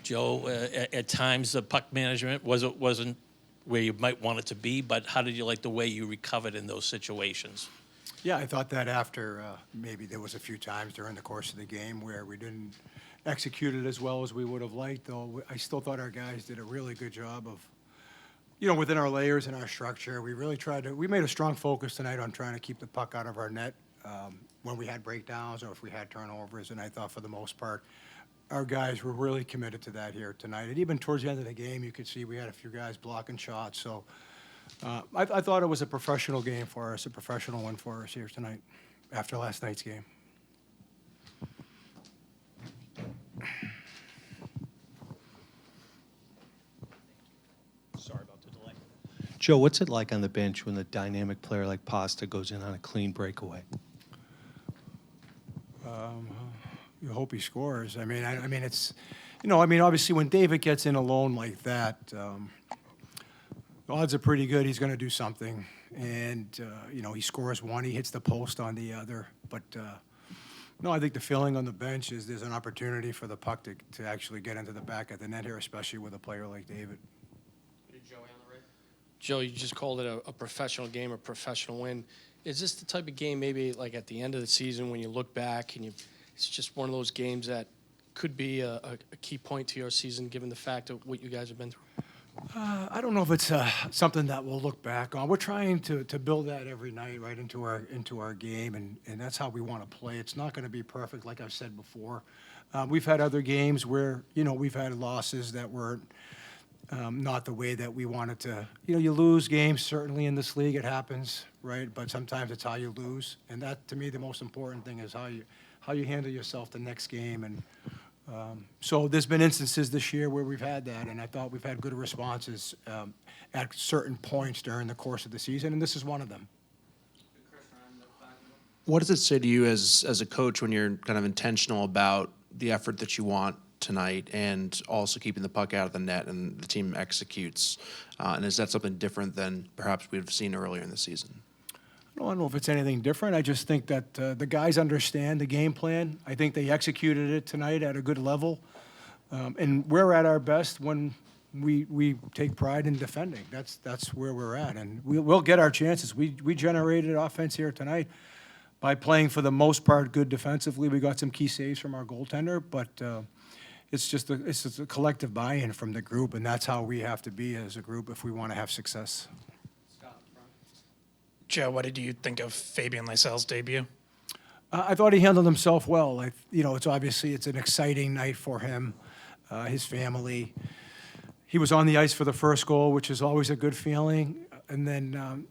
Joe, at times the puck management wasn't where you might want it to be, but how did you like the way you recovered in those situations? Yeah, I thought that after maybe there was a few times during the course of the game where we didn't execute it as well as we would have liked, though I still thought our guys did a really good job of, within our layers and our structure. We really we made a strong focus tonight on trying to keep the puck out of our net when we had breakdowns or if we had turnovers, and I thought for the most part, our guys were really committed to that here tonight. And even towards the end of the game, you could see we had a few guys blocking shots. So I thought it was a professional game for us, a professional one for us here tonight after last night's game. Sorry about the delay. Joe, what's it like on the bench when the dynamic player like Pasta goes in on a clean breakaway? You hope he scores. I mean, it's, obviously when David gets in alone like that, the odds are pretty good he's going to do something. And, he scores one, he hits the post on the other. But, no, I think the feeling on the bench is there's an opportunity for the puck to actually get into the back of the net here, especially with a player like David. Joe, you just called it a professional game, a professional win. Is this the type of game maybe like at the end of the season when you look back and it's just one of those games that could be a key point to your season given the fact of what you guys have been through? I don't know if it's something that we'll look back on. We're trying to build that every night right into our game, and that's how we want to play. It's not going to be perfect, like I've said before. We've had other games where, we've had losses that were not the way that we wanted to. You lose games, certainly in this league, it happens, right? But sometimes it's how you lose. And that, to me, the most important thing is how you handle yourself the next game. And so there's been instances this year where we've had that, and I thought we've had good responses at certain points during the course of the season, and this is one of them. What does it say to you as a coach when you're kind of intentional about the effort that you want tonight and also keeping the puck out of the net and the team executes? And is that something different than perhaps we've seen earlier in the season? I don't know if it's anything different. I just think that the guys understand the game plan. I think they executed it tonight at a good level. And we're at our best when we take pride in defending. That's where we're at. And we'll get our chances. We generated offense here tonight by playing, for the most part, good defensively. We got some key saves from our goaltender, but it's just a collective buy-in from the group, and that's how we have to be as a group if we want to have success. Joe, what did you think of Fabian Lysell's debut? I thought he handled himself well. It's an exciting night for him, his family. He was on the ice for the first goal, which is always a good feeling. And then,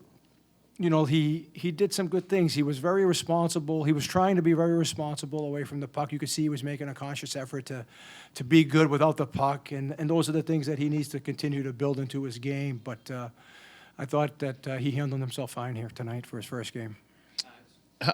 he did some good things. He was very responsible. He was trying to be very responsible away from the puck. You could see he was making a conscious effort to be good without the puck. And those are the things that he needs to continue to build into his game. But I thought that he handled himself fine here tonight for his first game.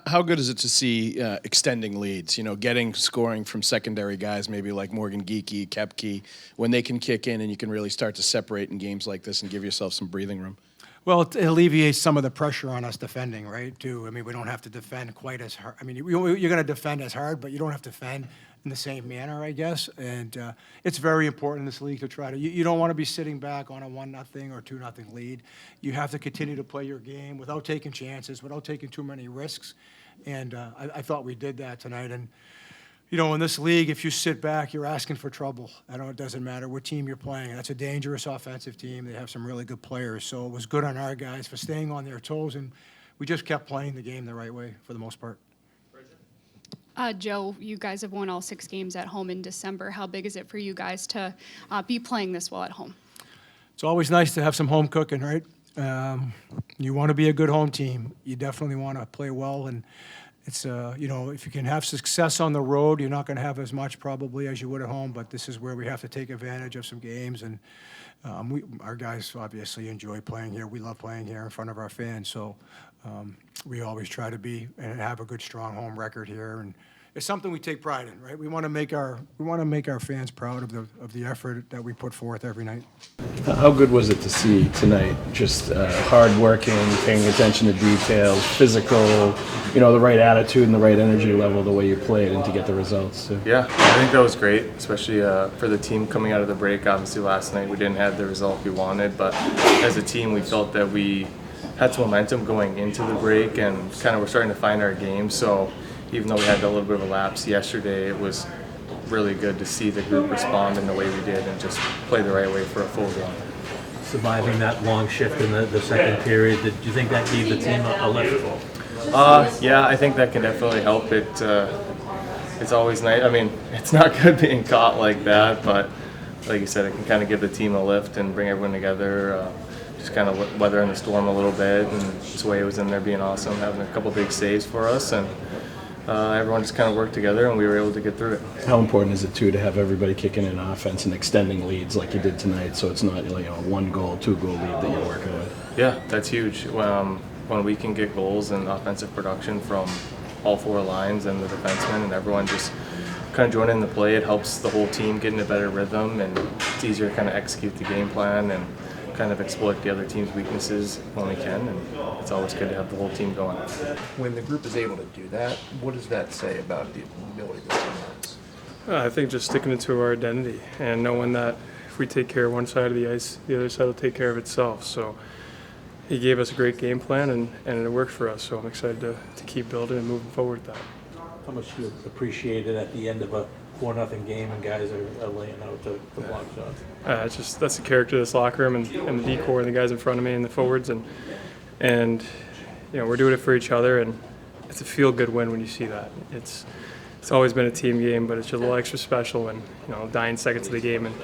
How good is it to see extending leads, getting scoring from secondary guys, maybe like MorganGeekie, Koepke, when they can kick in and you can really start to separate in games like this and give yourself some breathing room? Well, it alleviates some of the pressure on us defending, right, too. I mean, we don't have to defend quite as hard. I mean, you're going to defend as hard, but you don't have to defend in the same manner, I guess. And it's very important in this league to try to – you don't want to be sitting back on a 1-0 or 2-0 lead. You have to continue to play your game without taking chances, without taking too many risks. And I thought we did that tonight. And, in this league, if you sit back, you're asking for trouble. It doesn't matter what team you're playing. That's a dangerous offensive team. They have some really good players. So it was good on our guys for staying on their toes, and we just kept playing the game the right way for the most part. Joe, you guys have won all 6 games at home in December. How big is it for you guys to be playing this well at home? It's always nice to have some home cooking, right? You want to be a good home team. You definitely want to play well, and it's if you can have success on the road, you're not going to have as much probably as you would at home. But this is where we have to take advantage of some games, and our guys obviously enjoy playing here. We love playing here in front of our fans, so we always try to be and have a good, strong home record here, and it's something we take pride in, right? We want to make our fans proud of the effort that we put forth every night. How good was it to see tonight? Just hard working, paying attention to details, physical, the right attitude and the right energy level, the way you played, and to get the results too. Yeah, I think that was great, especially for the team coming out of the break. Obviously, last night we didn't have the result we wanted, but as a team, we felt that we had some momentum going into the break and kind of we're starting to find our game. So even though we had a little bit of a lapse yesterday, it was really good to see the group respond in the way we did and just play the right way for a full game. Surviving that long shift in the second period, did you think that gave the team a lift? Yeah, I think that can definitely help. It's always nice. I mean, it's not good being caught like that, but like you said, it can kind of give the team a lift and bring everyone together. Just kind of weathering the storm a little bit, and Sway was in there being awesome, having a couple big saves for us, and everyone just kind of worked together, and we were able to get through it. How important is it too to have everybody kicking in offense and extending leads like you did tonight, so it's not like a 1-goal, 2-goal lead that you're working with? Yeah, that's huge. When we can get goals and offensive production from all four lines and the defensemen and everyone just kind of joining in the play, it helps the whole team get in a better rhythm, and it's easier to kind of execute the game plan and kind of exploit the other team's weaknesses when we can, and it's always good to have the whole team going. When the group is able to do that, what does that say about the ability this team has? I think just sticking to our identity and knowing that if we take care of one side of the ice, the other side will take care of itself. So he gave us a great game plan, and it worked for us. So I'm excited to keep building and moving forward with that. How much do you appreciate it at the end of a 4-0 game and guys are laying out to block shots? It's just that's the character of this locker room and the decor and the guys in front of me and the forwards and we're doing it for each other, and it's a feel-good win when you see that. It's always been a team game, but it's just a little extra special when dying seconds of the game and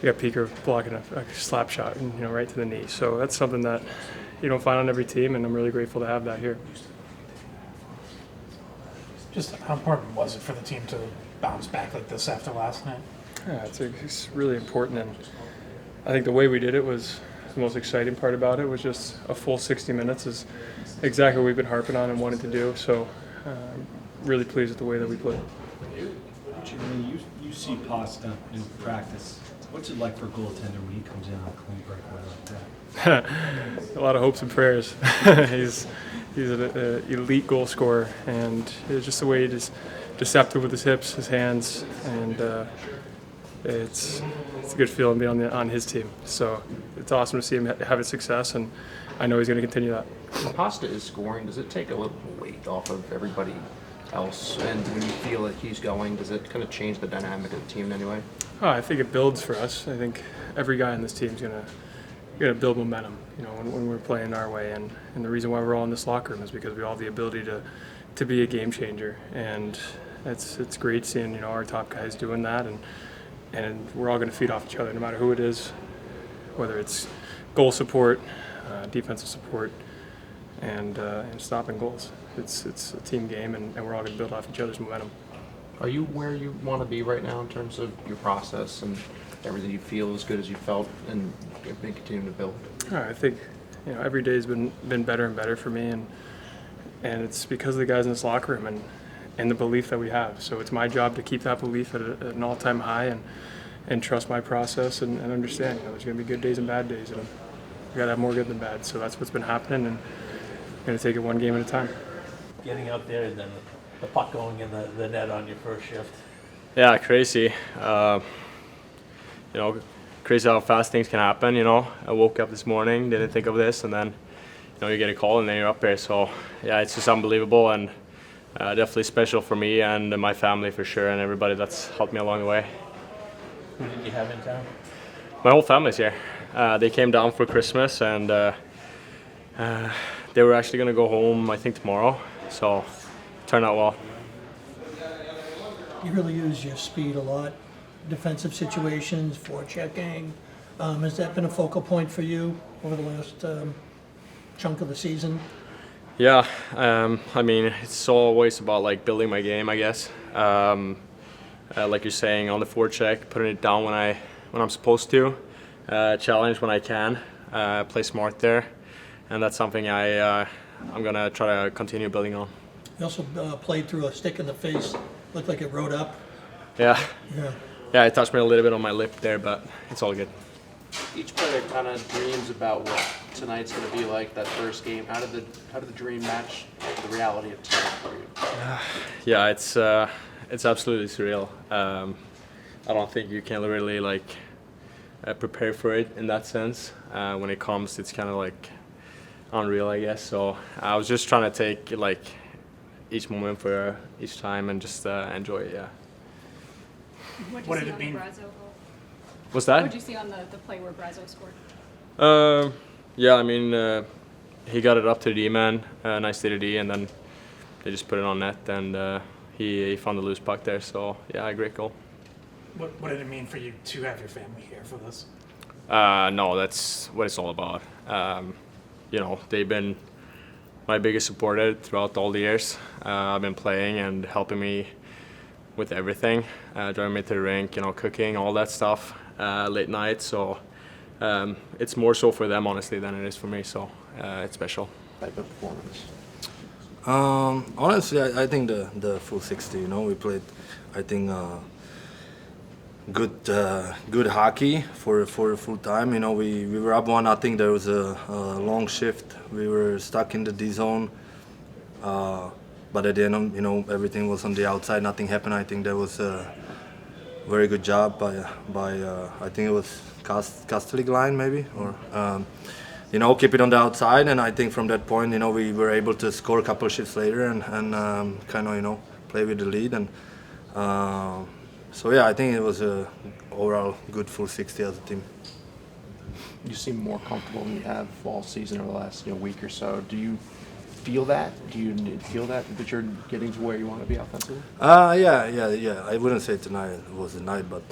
you got Peeker blocking a slap shot and right to the knee. So that's something that you don't find on every team, and I'm really grateful to have that here. Just how important was it for the team to bounce back like this after last night? Yeah, it's really important, and I think the way we did it was the most exciting part about it. Was just a full 60 minutes is exactly what we've been harping on and wanted to do. So I'm really pleased with the way that we played. You see Pasta in practice. What's it like for a goaltender when he comes in on a clean breakaway like that? A lot of hopes and prayers. He's an elite goal scorer, and it's just the way he's deceptive with his hips, his hands, and it's a good feeling being on his team. So it's awesome to see him having success, and I know he's going to continue that. When Pasta is scoring, does it take a little weight off of everybody else? And when you feel that he's going, does it kind of change the dynamic of the team in any way? Oh, I think it builds for us. I think every guy on this team is gonna build momentum. When we're playing our way, and the reason why we're all in this locker room is because we all have the ability to be a game changer, and it's great seeing our top guys doing that, and we're all gonna feed off each other no matter who it is, whether it's goal support, defensive support, and stopping goals. It's a team game, and we're all gonna build off each other's momentum. Are you where you want to be right now in terms of your process and everything? You feel as good as you felt and continuing to build? I think every day's been better and better for me, and it's because of the guys in this locker room and the belief that we have. So it's my job to keep that belief at an all-time high and trust my process and understand there's going to be good days and bad days, and we got to have more good than bad. So that's what's been happening, and I'm going to take it one game at a time. Getting out there and then the puck going in the net on your first shift. Yeah, crazy. Crazy how fast things can happen. I woke up this morning, didn't think of this, and then you get a call and then you're up there. So yeah, it's just unbelievable, and definitely special for me and my family for sure, and everybody that's helped me along the way. Who did you have in town? My whole family's here. They came down for Christmas, and they were actually going to go home, I think, tomorrow. So it turned out well. You really use your speed a lot. Defensive situations, forechecking. Has that been a focal point for you over the last chunk of the season? Yeah, it's always about building my game, I guess. Like you're saying, on the forecheck, putting it down when I'm supposed to, challenge when I can, play smart there, and that's something I'm gonna try to continue building on. You also played through a stick in the face Looked like it rode up. Yeah. Yeah. Yeah, I touched me a little bit on my lip there, but it's all good. Each player kind of dreams about what tonight's going to be like, that first game. How did the dream match the reality of tonight for you? Yeah, it's absolutely surreal. I don't think you can really like prepare for it in that sense. When it comes, it's kind of like unreal, I guess. So I was just trying to take like each moment for each time and just enjoy it. Yeah. What did it mean? What's that? What did you see on the play where Brazo scored? Yeah, I mean, he got it up to the D-man, nice to the D, and then they just put it on net, and he found the loose puck there. So yeah, great goal. What did it mean for you to have your family here for this? No, that's what it's all about. You know, they've been my biggest supporter throughout all the years I've been playing and helping me with everything, driving me to the rink, you know, cooking, all that stuff, late night. So it's more so for them, honestly, than it is for me. So it's special. Type of performance. Honestly, I think the full 60. You know, we played, I think, good hockey for a full time. You know, we were up 1-0. There was a long shift. We were stuck in the D zone. But at the end, you know, everything was on the outside. Nothing happened. I think that was a very good job by I think it was Castellic line maybe, or you know, keep it on the outside. And I think from that point, you know, we were able to score a couple of shifts later and kind of, you know, play with the lead. And so yeah, I think it was a overall good full 60 as a team. You seem more comfortable than you have all season over the last week or so. Do you feel that? Do you feel that you're getting to where you want to be offensively? Yeah. I wouldn't say tonight was the night, but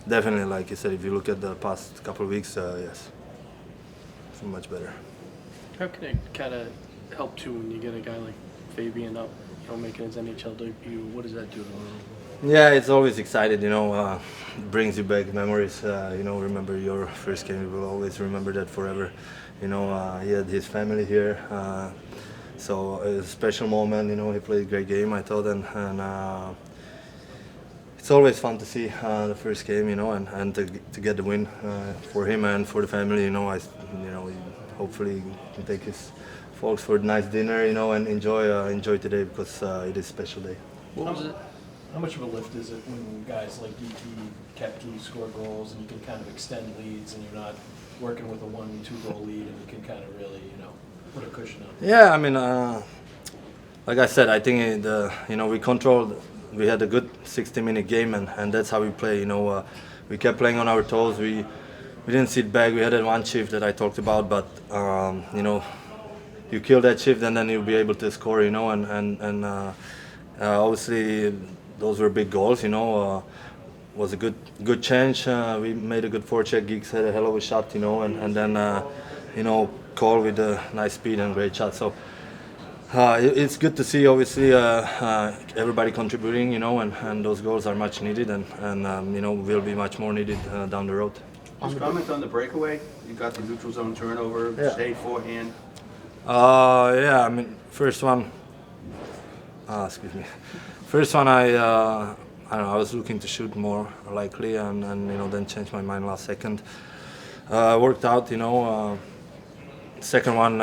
definitely, like you said, if you look at the past couple of weeks, yes, it's much better. How can it kind of help too when you get a guy like Fabian up, making his NHL debut? What does that do to him? Yeah, it's always excited, brings you back memories. Remember your first game, you will always remember that forever. He had his family here, so a special moment. He played a great game, I thought, and it's always fun to see the first game, and to get the win for him and for the family. Hopefully he can take his folks for a nice dinner, and enjoy today because it is a special day. What was it? How much of a lift is it when guys like Geekie, Koepke score goals and you can kind of extend leads and you're not working with a 1-2 goal lead and you can kind of really, put a cushion on? Yeah, I mean, like I said, I think we had a good 60-minute game and that's how we play. We kept playing on our toes. We didn't sit back. We had that one shift that I talked about, but you kill that shift and then you'll be able to score. And obviously those were big goals. Was a good change. We made a good forecheck. Geeks had a hell of a shot, and then Cole with a nice speed and great shot. So it's good to see, obviously, everybody contributing, and those goals are much needed, and will be much more needed down the road. Just comment on the breakaway. You got the neutral zone turnover, stayed forehand. Yeah, I mean, first one. Excuse me. First one, I don't know, I was looking to shoot more likely and then changed my mind last second. Worked out, Second one,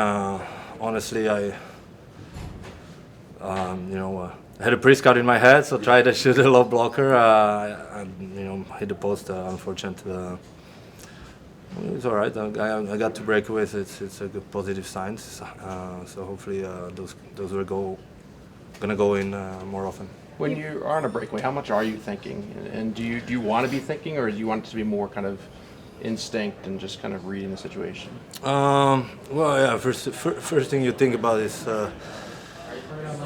honestly, I had a pre-scout in my head, so tried to shoot a low blocker. And hit the post, unfortunately. It was all right. I got 2 breakaways. It's a good positive sign. So hopefully those will gonna go in more often. When you are on a breakaway, how much are you thinking? And do you want to be thinking, or do you want it to be more kind of instinct and just kind of reading the situation? Well, yeah. First thing you think about is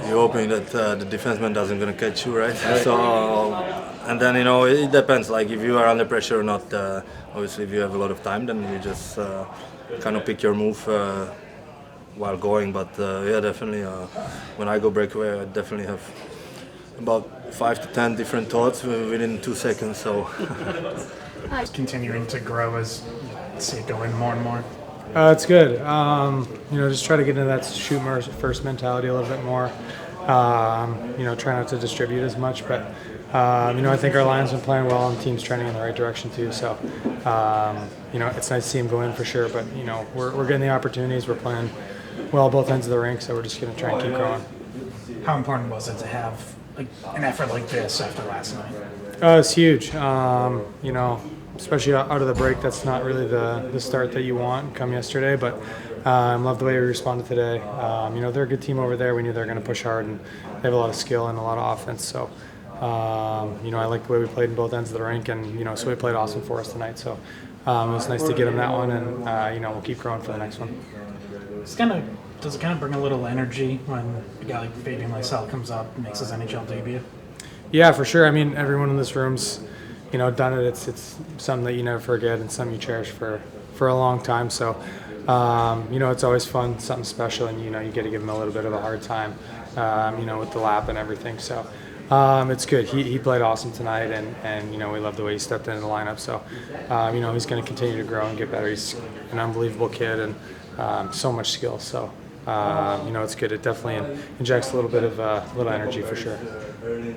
you're hoping that the defenseman doesn't gonna catch you, right? So, and then it depends. Like if you are under pressure or not. Obviously, if you have a lot of time, then you just kind of pick your move while going. But yeah, definitely. When I go breakaway, I definitely have about 5 to 10 different thoughts within 2 seconds. So Continuing to grow as you see it going more and more. It's good. Just try to get into that shoot first mentality a little bit more. Try not to distribute as much, but I think our line's been playing well and the team's trending in the right direction too. So, it's nice to see him go in for sure. But we're getting the opportunities. We're playing well both ends of the rink, so we're just going to try and keep growing. How important was it to have an effort like this after last night? It's huge. Especially out of the break, that's not really the start that you want come yesterday. But I love the way we responded today. They're a good team over there. We knew they were going to push hard, and they have a lot of skill and a lot of offense. So, I like the way we played in both ends of the rink, and so we played awesome for us tonight. So it was nice to get them that one, and we'll keep growing for the next one. Does it kind of bring a little energy when a guy like Fabian Lysell comes up and makes his NHL debut? Yeah, for sure. I mean, everyone in this room's done it. It's something that you never forget and something you cherish for a long time. So it's always fun, something special, and you get to give him a little bit of a hard time, with the lap and everything. So it's good. He played awesome tonight, and we love the way he stepped into the lineup. So he's going to continue to grow and get better. He's an unbelievable kid and so much skill. So it's good. It definitely injects a little bit of little energy for sure.